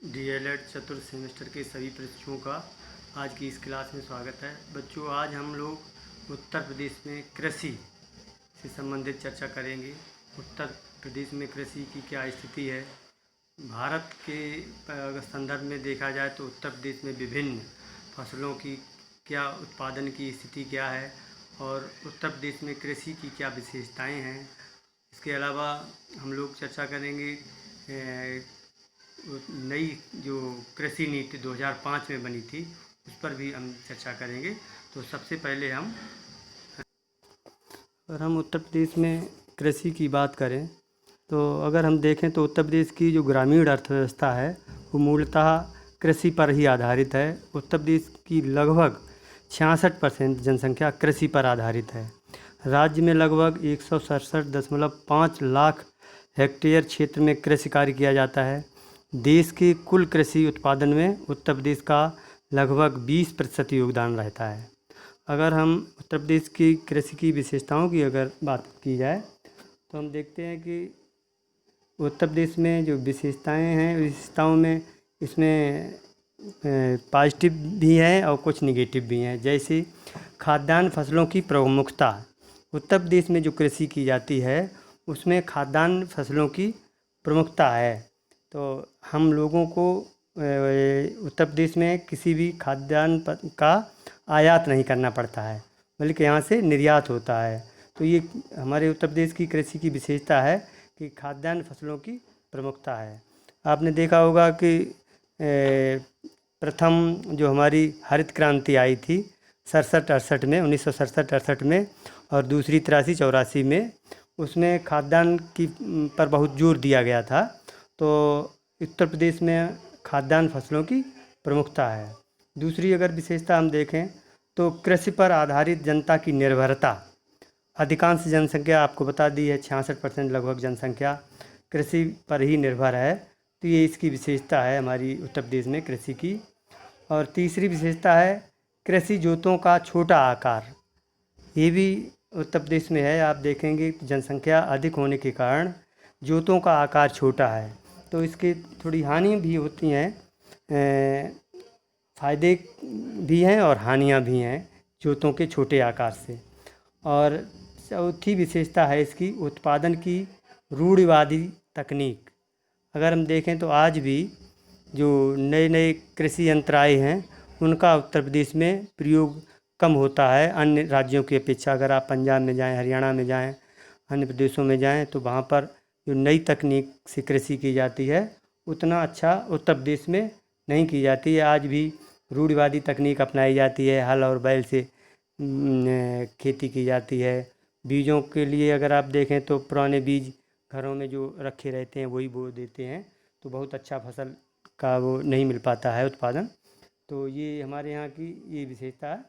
DElEd चतुर्थ semester के सभी परीक्षाओं का आज की इस क्लास में स्वागत है। बच्चों, आज हम लोग उत्तर प्रदेश में कृषि से संबंधित चर्चा करेंगे। उत्तर प्रदेश में कृषि की क्या स्थिति है। भारत के अगर संदर्भ में देखा जाए तो उत्तर प्रदेश में विभिन्न फसलों की क्या उत्पादन की स्थिति क्या है और उत्तर प्रदेश में कृषि की क्या विशेषताएं हैं। इसके अलावा हम लोग चर्चा करेंगे नई जो कृषि नीति 2005 में बनी थी उस पर भी हम चर्चा करेंगे। तो सबसे पहले अगर हम उत्तर प्रदेश में कृषि की बात करें तो अगर हम देखें तो उत्तर प्रदेश की जो ग्रामीण अर्थव्यवस्था है वो मूलतः कृषि पर ही आधारित है। उत्तर प्रदेश की लगभग 66% जनसंख्या कृषि पर आधारित है। राज्य में लगभग 167.5 लाख हेक्टेयर क्षेत्र में कृषि कार्य किया जाता है। देश के कुल कृषि उत्पादन में उत्तर प्रदेश का लगभग 20% योगदान रहता है। अगर हम उत्तर प्रदेश की कृषि की विशेषताओं की अगर बात की जाए तो हम देखते हैं कि उत्तर प्रदेश में जो विशेषताएं हैं, विशेषताओं में इसमें पॉजिटिव भी हैं और कुछ निगेटिव भी हैं। जैसे खाद्यान्न फसलों की प्रमुखता, उत्तर प्रदेश में जो कृषि की जाती है उसमें खाद्यान्न फसलों की प्रमुखता है। तो हम लोगों को उत्तर प्रदेश में किसी भी खाद्यान्न का आयात नहीं करना पड़ता है, बल्कि यहाँ से निर्यात होता है। तो ये हमारे उत्तर प्रदेश की कृषि की विशेषता है कि खाद्यान्न फसलों की प्रमुखता है। आपने देखा होगा कि प्रथम जो हमारी हरित क्रांति आई थी 67-68 में, 1967-68 में, और दूसरी 83-84 में, उसमें खाद्यान्न की पर बहुत जोर दिया गया था। तो उत्तर प्रदेश में खाद्यान्न फसलों की प्रमुखता है। दूसरी अगर विशेषता हम देखें तो कृषि पर आधारित जनता की निर्भरता, अधिकांश जनसंख्या आपको बता दी है, 66% लगभग जनसंख्या कृषि पर ही निर्भर है। तो ये इसकी विशेषता है हमारी उत्तर प्रदेश में कृषि की। और तीसरी विशेषता है कृषि जोतों का छोटा आकार, ये भी उत्तर प्रदेश में है। आप देखेंगे जनसंख्या अधिक होने के कारण जोतों का आकार छोटा है, तो इसकी थोड़ी हानि भी होती हैं, फ़ायदे भी हैं और हानियां भी हैं जोतों के छोटे आकार से। और चौथी विशेषता है इसकी उत्पादन की रूढ़िवादी तकनीक। अगर हम देखें तो आज भी जो नए नए कृषि यंत्र आए हैं उनका उत्तर प्रदेश में प्रयोग कम होता है अन्य राज्यों की अपेक्षा। अगर आप पंजाब में जाएं, हरियाणा में जाएं, अन्य प्रदेशों में जाएं तो वहाँ पर जो नई तकनीक से कृषि की जाती है उतना अच्छा उत्तर प्रदेश में नहीं की जाती है। आज भी रूढ़िवादी तकनीक अपनाई जाती है, हल और बैल से खेती की जाती है। बीजों के लिए अगर आप देखें तो पुराने बीज घरों में जो रखे रहते हैं वही बो देते हैं, तो बहुत अच्छा फसल का वो नहीं मिल पाता है उत्पादन। तो ये हमारे यहाँ की ये विशेषता है।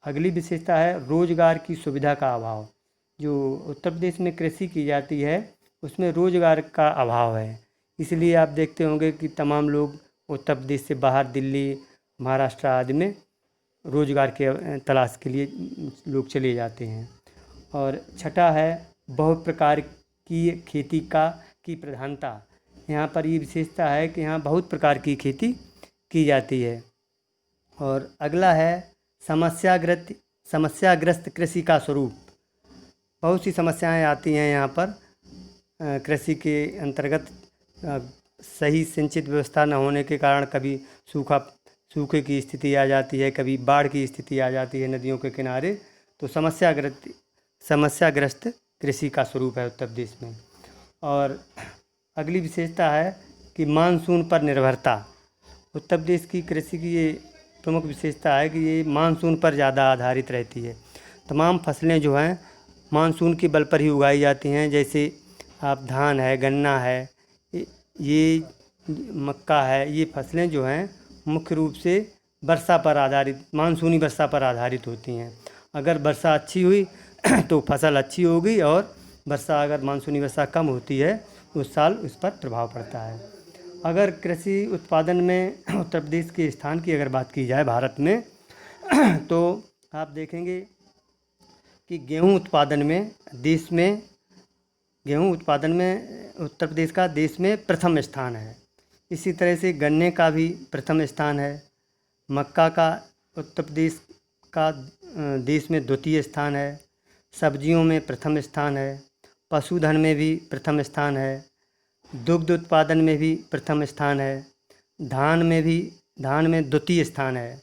अगली विशेषता है रोज़गार की सुविधा का अभाव। जो उत्तर प्रदेश में कृषि की जाती है उसमें रोज़गार का अभाव है, इसलिए आप देखते होंगे कि तमाम लोग उत्तर प्रदेश से बाहर दिल्ली, महाराष्ट्र आदि में रोज़गार के तलाश के लिए लोग चले जाते हैं। और छठा है बहुत प्रकार की खेती की प्रधानता। यहाँ पर ये विशेषता है कि यहाँ बहुत प्रकार की खेती की जाती है। और अगला है समस्याग्रस्त कृषि का स्वरूप। बहुत सी समस्याएं आती हैं यहाँ पर कृषि के अंतर्गत। सही सिंचित व्यवस्था न होने के कारण कभी सूखे की स्थिति आ जाती है, कभी बाढ़ की स्थिति आ जाती है नदियों के किनारे। तो समस्याग्रस्त कृषि का स्वरूप है उत्तर प्रदेश में। और अगली विशेषता है कि मानसून पर निर्भरता। उत्तर प्रदेश की कृषि की ये प्रमुख विशेषता है कि ये मानसून पर ज़्यादा आधारित रहती है। तमाम फसलें जो हैं मानसून के बल पर ही उगाई जाती हैं। जैसे आप धान है, गन्ना है, ये मक्का है, ये फसलें जो हैं मुख्य रूप से वर्षा पर आधारित, मानसूनी वर्षा पर आधारित होती हैं। अगर वर्षा अच्छी हुई तो फसल अच्छी होगी, और वर्षा अगर मानसूनी वर्षा कम होती है उस साल उस पर प्रभाव पड़ता है। अगर कृषि उत्पादन में उत्तर प्रदेश के स्थान की अगर बात की जाए भारत में तो आप देखेंगे कि गेहूं उत्पादन में उत्तर प्रदेश का देश में प्रथम स्थान है। इसी तरह से गन्ने का भी प्रथम स्थान है। मक्का का उत्तर प्रदेश का देश में द्वितीय स्थान है। सब्जियों में प्रथम स्थान है। पशुधन में भी प्रथम स्थान है। दुग्ध उत्पादन में भी प्रथम स्थान है। धान में द्वितीय स्थान है।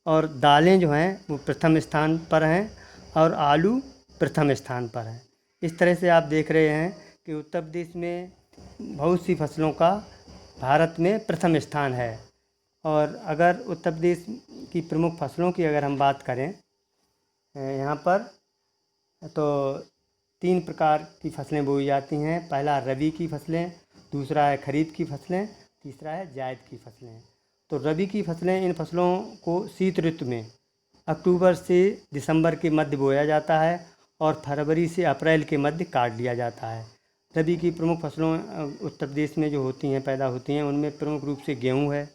और दालें जो हैं वो प्रथम स्थान पर हैं और आलू प्रथम स्थान पर हैं। इस तरह से आप देख रहे हैं कि उत्तर प्रदेश में बहुत सी फसलों का भारत में प्रथम स्थान है। और अगर उत्तर प्रदेश की प्रमुख फसलों की अगर हम बात करें यहाँ पर, तो 3 प्रकार की फसलें बोई जाती हैं। पहला रबी की फसलें, दूसरा है खरीफ की फसलें, तीसरा है जायद की फसलें। तो रबी की फसलें, इन फसलों को शीत ऋतु में अक्टूबर से दिसंबर के मध्य बोया जाता है और फरवरी से अप्रैल के मध्य काट लिया जाता है। रबी की प्रमुख फसलों उत्तर प्रदेश में जो होती हैं, पैदा होती हैं, उनमें प्रमुख रूप से गेहूँ है।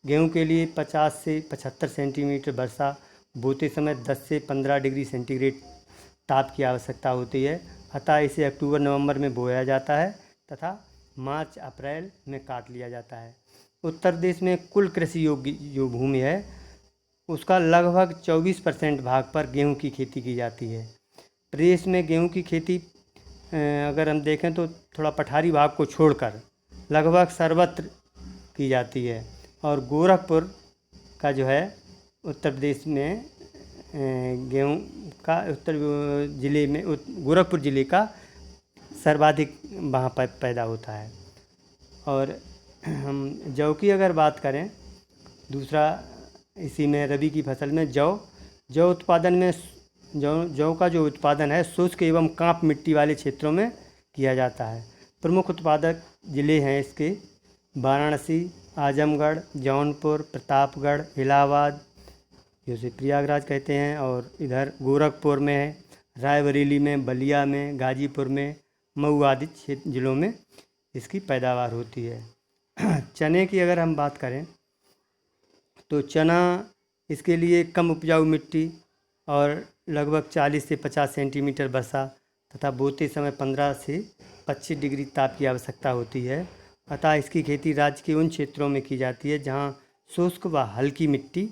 गेहूँ के लिए 50 से 75 सेंटीमीटर वर्षा, बोते समय 10 से 15 डिग्री सेंटीग्रेड ताप की आवश्यकता होती है। अतः इसे अक्टूबर नवंबर में बोया जाता है तथा मार्च अप्रैल में काट लिया जाता है। उत्तर प्रदेश में कुल कृषि योग्य जो भूमि है उसका लगभग 24% भाग पर गेहूं की खेती की जाती है। प्रदेश में गेहूं की खेती अगर हम देखें तो थोड़ा पठारी भाग को छोड़कर लगभग सर्वत्र की जाती है। और गोरखपुर का जो है उत्तर प्रदेश में गेहूं का गोरखपुर ज़िले का सर्वाधिक वहाँ पर पैदा होता है। और हम जौ की अगर बात करें, दूसरा इसी में रबी की फसल में जौ उत्पादन में जौ का जो उत्पादन है शुष्क एवं कांप मिट्टी वाले क्षेत्रों में किया जाता है। प्रमुख उत्पादक ज़िले हैं इसके वाराणसी, आजमगढ़, जौनपुर, प्रतापगढ़, इलाहाबाद जिसे प्रयागराज कहते हैं, और इधर गोरखपुर में है, रायबरेली में, बलिया में, गाजीपुर में, मऊ आदि ज़िलों में इसकी पैदावार होती है। चने की अगर हम बात करें तो चना, इसके लिए कम उपजाऊ मिट्टी और लगभग 40 से 50 सेंटीमीटर वर्षा तथा बोते समय 15 से 25 डिग्री ताप की आवश्यकता होती है। अतः इसकी खेती राज्य के उन क्षेत्रों में की जाती है जहाँ शुष्क व हल्की मिट्टी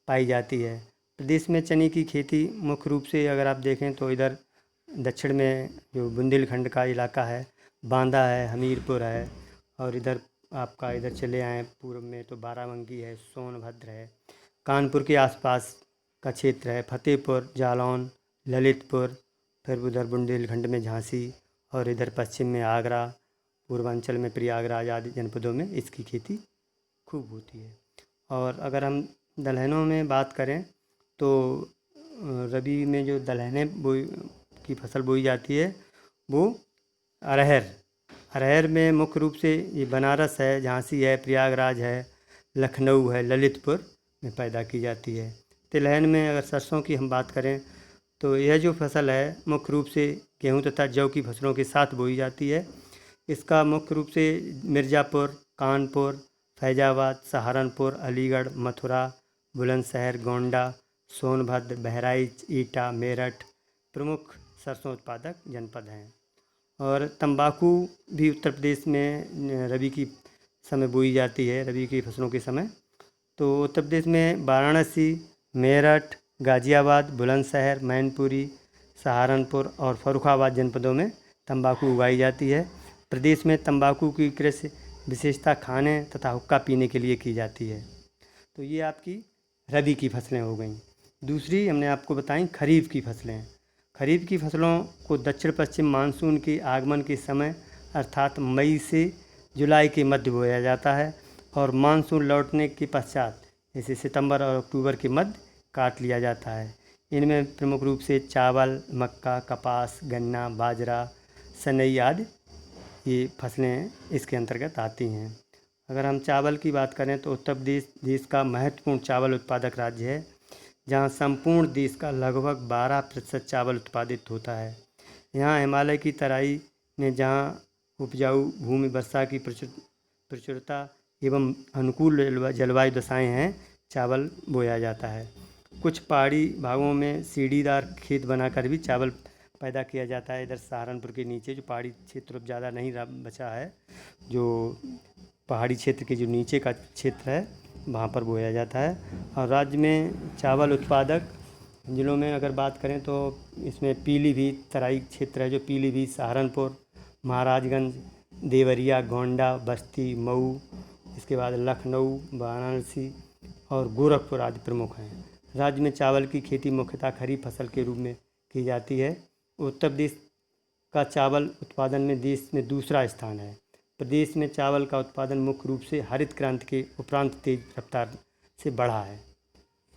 पाई जाती है। प्रदेश में चने की खेती मुख्य रूप से अगर आप देखें तो इधर दक्षिण में जो बुंदेलखंड का इलाका है, बांदा है, हमीरपुर है, और इधर आपका इधर चले आए पूर्व में तो बाराबंकी है, सोनभद्र है, कानपुर के आसपास का क्षेत्र है, फतेहपुर, जालौन, ललितपुर, फिर उधर बुंदेलखंड में झांसी, और इधर पश्चिम में आगरा, पूर्वांचल में प्रयागराज आदि जनपदों में इसकी खेती खूब होती है। और अगर हम दलहनों में बात करें तो रबी में जो दलहनें की फसल बोई जाती है वो अरहर में मुख्य रूप से ये बनारस है, झांसी है, प्रयागराज है, लखनऊ है, ललितपुर में पैदा की जाती है। तिलहन में अगर सरसों की हम बात करें तो यह जो फसल है मुख्य रूप से गेहूं तथा जौ की फसलों के साथ बोई जाती है। इसका मुख्य रूप से मिर्ज़ापुर, कानपुर, फैजाबाद, सहारनपुर, अलीगढ़, मथुरा, बुलंदशहर, गोंडा, सोनभद्र, बहराइच, एटा, मेरठ प्रमुख सरसों उत्पादक जनपद हैं। और तंबाकू भी उत्तर प्रदेश में रबी की समय बोई जाती है, रबी की फसलों के समय। तो उत्तर प्रदेश में वाराणसी, मेरठ, गाज़ियाबाद, बुलंदशहर, मैनपुरी, सहारनपुर और फर्रुखाबाद जनपदों में तंबाकू उगाई जाती है। प्रदेश में तंबाकू की कृषि विशेषता खाने तथा हुक्का पीने के लिए की जाती है। तो ये आपकी रबी की फसलें हो गईं। दूसरी हमने आपको बताई खरीफ की फसलें। खरीफ की फसलों को दक्षिण पश्चिम मानसून के आगमन के समय अर्थात मई से जुलाई के मध्य बोया जाता है और मानसून लौटने के पश्चात जैसे सितंबर और अक्टूबर के मध्य काट लिया जाता है। इनमें प्रमुख रूप से चावल, मक्का, कपास, गन्ना, बाजरा, सनई आदि ये फसलें इसके अंतर्गत आती हैं। अगर हम चावल की बात करें तो उत्तर प्रदेश देश का महत्वपूर्ण चावल उत्पादक राज्य है, जहाँ संपूर्ण देश का लगभग 12% चावल उत्पादित होता है। यहाँ हिमालय की तराई में जहाँ उपजाऊ भूमि, वर्षा की प्रचुरता एवं अनुकूल जलवायु दशाएँ हैं, चावल बोया जाता है। कुछ पहाड़ी भागों में सीढ़ीदार खेत बनाकर भी चावल पैदा किया जाता है। इधर सहारनपुर के नीचे जो पहाड़ी क्षेत्र ज़्यादा नहीं बचा है, जो पहाड़ी क्षेत्र के जो नीचे का क्षेत्र है वहाँ पर बोया जाता है। और राज्य में चावल उत्पादक जिलों में अगर बात करें तो इसमें पीलीभीत तराई क्षेत्र है, जो पीलीभीत, सहारनपुर, महाराजगंज, देवरिया, गोंडा, बस्ती, मऊ, इसके बाद लखनऊ, वाराणसी और गोरखपुर आदि प्रमुख हैं। राज्य में चावल की खेती मुख्यतः खरीफ फसल के रूप में की जाती है। उत्तर प्रदेश का चावल उत्पादन में देश में दूसरा स्थान है। प्रदेश में चावल का उत्पादन मुख्य रूप से हरित क्रांति के उपरांत तेज रफ्तार से बढ़ा है।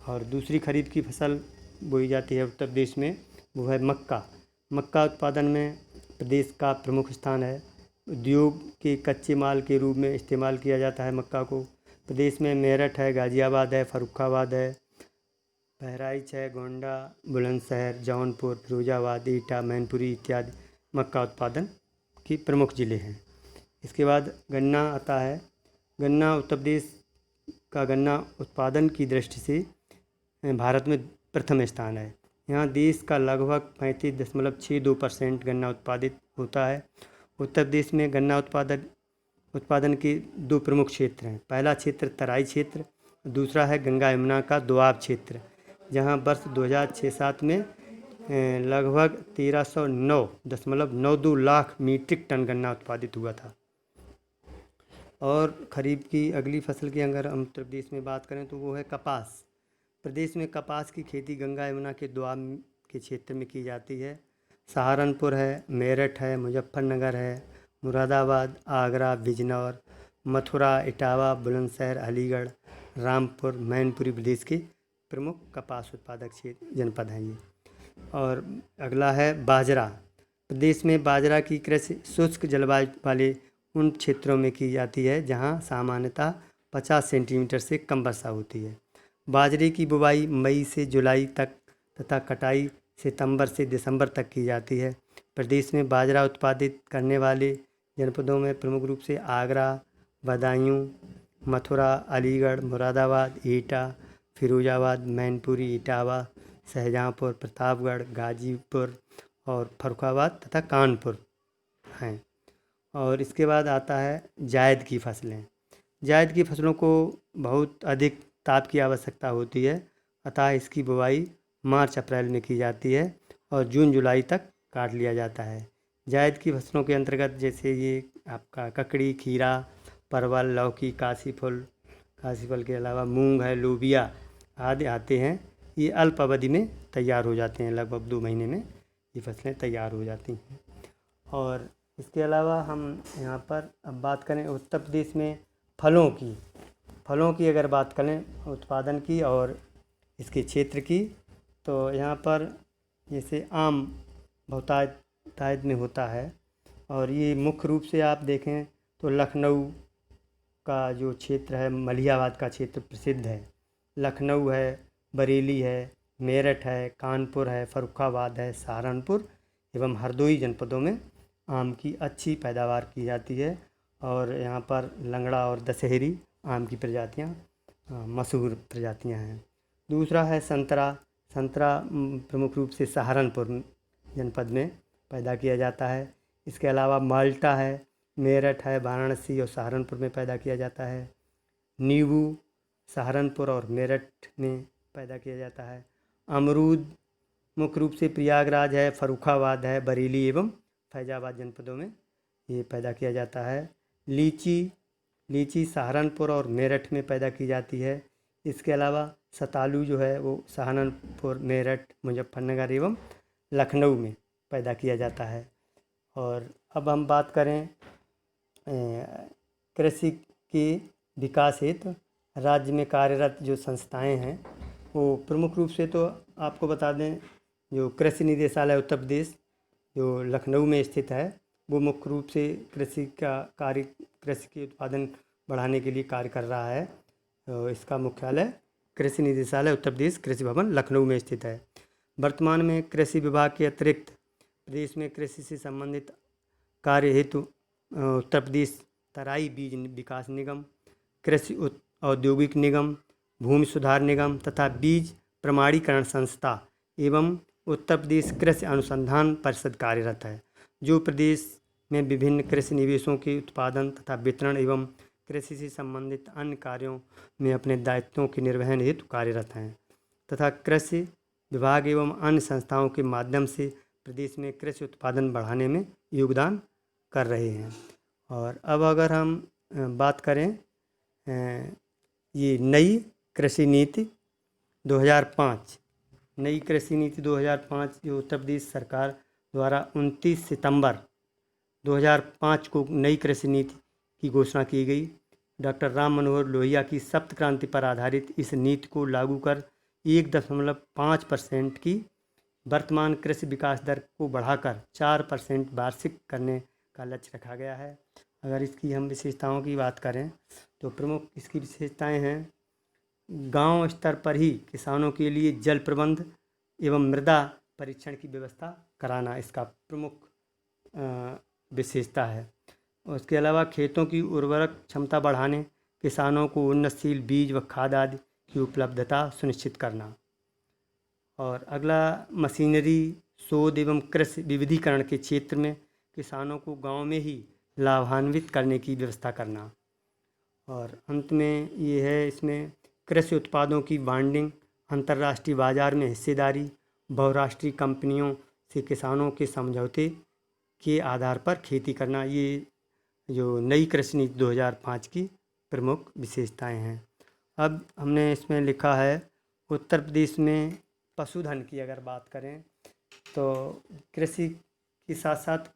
और दूसरी खरीफ की फसल बोई जाती है उत्तर प्रदेश में, वो है मक्का। मक्का उत्पादन में प्रदेश का प्रमुख स्थान है। उद्योग के कच्चे माल के रूप में इस्तेमाल किया जाता है मक्का को। प्रदेश में मेरठ है, गाज़ियाबाद है, फर्रुखाबाद है, बहराइच है, गोंडा, बुलंदशहर, जौनपुर, फिरोजाबाद, एटा, मैनपुरी इत्यादि मक्का उत्पादन की प्रमुख ज़िले हैं। इसके बाद गन्ना आता है। गन्ना उत्तर प्रदेश का गन्ना उत्पादन की दृष्टि से भारत में प्रथम स्थान है। यहाँ देश का लगभग 35.62% गन्ना उत्पादित होता है। उत्तर प्रदेश में गन्ना उत्पादन के दो प्रमुख क्षेत्र हैं। पहला क्षेत्र तराई क्षेत्र, दूसरा है गंगा यमुना का दोआब क्षेत्र, जहाँ वर्ष 2006-07 में लगभग 1309.92 लाख मीट्रिक टन गन्ना उत्पादित हुआ था। और खरीफ की अगली फसल की अगर हम उत्तर प्रदेश में बात करें तो वो है कपास। प्रदेश में कपास की खेती गंगा यमुना के दोआब के क्षेत्र में की जाती है। सहारनपुर है, मेरठ है, मुजफ्फरनगर है, मुरादाबाद, आगरा, बिजनौर, मथुरा, इटावा, बुलंदशहर, अलीगढ़, रामपुर, मैनपुरी प्रदेश के प्रमुख कपास उत्पादक क्षेत्र जनपद हैं ये। और अगला है बाजरा। प्रदेश में बाजरा की कृषि शुष्क जलवायु वाले उन क्षेत्रों में की जाती है जहां सामान्यतः 50 सेंटीमीटर से कम वर्षा होती है। बाजरे की बुवाई मई से जुलाई तक तथा कटाई सितंबर से दिसंबर तक की जाती है। प्रदेश में बाजरा उत्पादित करने वाले जनपदों में प्रमुख रूप से आगरा, बदायूं, मथुरा, अलीगढ़, मुरादाबाद, एटा, फिरोजाबाद, मैनपुरी, इटावा, शाहजहाँपुर, प्रतापगढ़, गाजीपुर और फर्रुखाबाद तथा कानपुर हैं। और इसके बाद आता है जायद की फसलें। जायद की फसलों को बहुत अधिक ताप की आवश्यकता होती है, अतः इसकी बुवाई मार्च अप्रैल में की जाती है और जून जुलाई तक काट लिया जाता है। जायद की फसलों के अंतर्गत जैसे ये आपका ककड़ी, खीरा, परवल, लौकी, काशीफल के अलावा मूंग है, लोबिया आदि आते हैं। ये अल्प अवधि में तैयार हो जाते हैं, लगभग 2 महीने में ये फसलें तैयार हो जाती हैं। और इसके अलावा हम यहाँ पर अब बात करें उत्तर प्रदेश में फलों की अगर बात करें उत्पादन की और इसके क्षेत्र की, तो यहाँ पर जैसे आम बहुतायत में होता है। और ये मुख्य रूप से आप देखें तो लखनऊ का जो क्षेत्र है, मलिहाबाद का क्षेत्र प्रसिद्ध है। लखनऊ है, बरेली है, मेरठ है, कानपुर है, फर्रुखाबाद है, सहारनपुर एवं हरदोई जनपदों में आम की अच्छी पैदावार की जाती है। और यहाँ पर लंगड़ा और दशहरी आम की प्रजातियाँ मशहूर प्रजातियाँ हैं। दूसरा है संतरा। प्रमुख रूप से सहारनपुर जनपद में पैदा किया जाता है। इसके अलावा माल्टा है, मेरठ है, वाराणसी और सहारनपुर में पैदा किया जाता है। नींबू सहारनपुर और मेरठ में पैदा किया जाता है। अमरूद मुख्य रूप से प्रयागराज है, फर्रुखाबाद है, बरेली एवं फैजाबाद जनपदों में ये पैदा किया जाता है। लीची सहारनपुर और मेरठ में पैदा की जाती है। इसके अलावा सतालू जो है वो सहारनपुर, मेरठ, मुजफ्फरनगर एवं लखनऊ में पैदा किया जाता है। और अब हम बात करें कृषि के विकास हेतु राज्य में कार्यरत जो संस्थाएं हैं, वो प्रमुख रूप से तो आपको बता दें, जो कृषि निदेशालय उत्तर प्रदेश जो लखनऊ में स्थित है, वो मुख्य रूप से कृषि के उत्पादन बढ़ाने के लिए कार्य कर रहा है। तो इसका मुख्यालय कृषि निदेशालय उत्तर प्रदेश कृषि भवन लखनऊ में स्थित है। वर्तमान में कृषि विभाग के अतिरिक्त प्रदेश में कृषि से संबंधित कार्य हेतु उत्तर प्रदेश तराई बीज विकास निगम, कृषि औद्योगिक निगम, भूमि सुधार निगम तथा बीज प्रमाणीकरण संस्था एवं उत्तर प्रदेश कृषि अनुसंधान परिषद कार्यरत है, जो प्रदेश में विभिन्न कृषि निवेशों के उत्पादन तथा वितरण एवं कृषि से संबंधित अन्य कार्यों में अपने दायित्वों के निर्वहन हेतु कार्यरत हैं तथा कृषि विभाग एवं अन्य संस्थाओं के माध्यम से प्रदेश में कृषि उत्पादन बढ़ाने में योगदान कर रहे हैं। और अब अगर हम बात करें ये नई कृषि नीति 2005, नई कृषि नीति 2005 जो उत्तर प्रदेश सरकार द्वारा 29 सितंबर 2005 को नई कृषि नीति की घोषणा की गई। डॉक्टर राम मनोहर लोहिया की सप्त क्रांति पर आधारित इस नीति को लागू कर 1.5% की वर्तमान कृषि विकास दर को बढ़ाकर 4% वार्षिक करने का लक्ष्य रखा गया है। अगर इसकी हम विशेषताओं की बात करें तो प्रमुख इसकी विशेषताएं हैं, गांव स्तर पर ही किसानों के लिए जल प्रबंध एवं मृदा परीक्षण की व्यवस्था कराना इसका प्रमुख विशेषता है। उसके अलावा खेतों की उर्वरक क्षमता बढ़ाने, किसानों को उन्नतशील बीज व खाद आदि की उपलब्धता सुनिश्चित करना। और अगला मशीनरी शोध एवं कृषि विविधीकरण के क्षेत्र में किसानों को गांव में ही लाभान्वित करने की व्यवस्था करना। और अंत में ये है इसमें कृषि उत्पादों की ब्रांडिंग, अंतर्राष्ट्रीय बाजार में हिस्सेदारी, बहुराष्ट्रीय कंपनियों से किसानों के समझौते के आधार पर खेती करना। ये जो नई कृषि नीति 2005 की प्रमुख विशेषताएं हैं। अब हमने इसमें लिखा है उत्तर प्रदेश में पशुधन की अगर बात करें तो कृषि के साथ साथ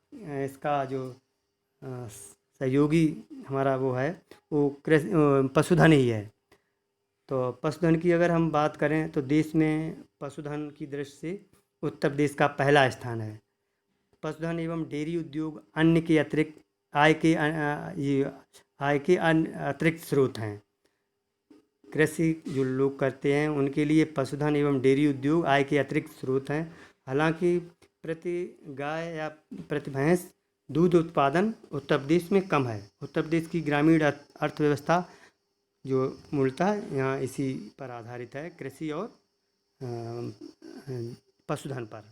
इसका जो सहयोगी हमारा वो है वो पशुधन ही है। तो पशुधन की अगर हम बात करें तो देश में पशुधन की दृष्टि से उत्तर प्रदेश का पहला स्थान है। पशुधन एवं डेयरी उद्योग अन्य के अतिरिक्त आय के अन्य अतिरिक्त स्रोत हैं। कृषि जो लोग करते हैं उनके लिए पशुधन एवं डेयरी उद्योग आय के अतिरिक्त स्रोत हैं। हालांकि प्रति गाय या प्रति भैंस दूध उत्पादन उत्तर प्रदेश में कम है। उत्तर प्रदेश की ग्रामीण अर्थव्यवस्था जो मूलतः यहाँ इसी पर आधारित है, कृषि और पशुधन पर।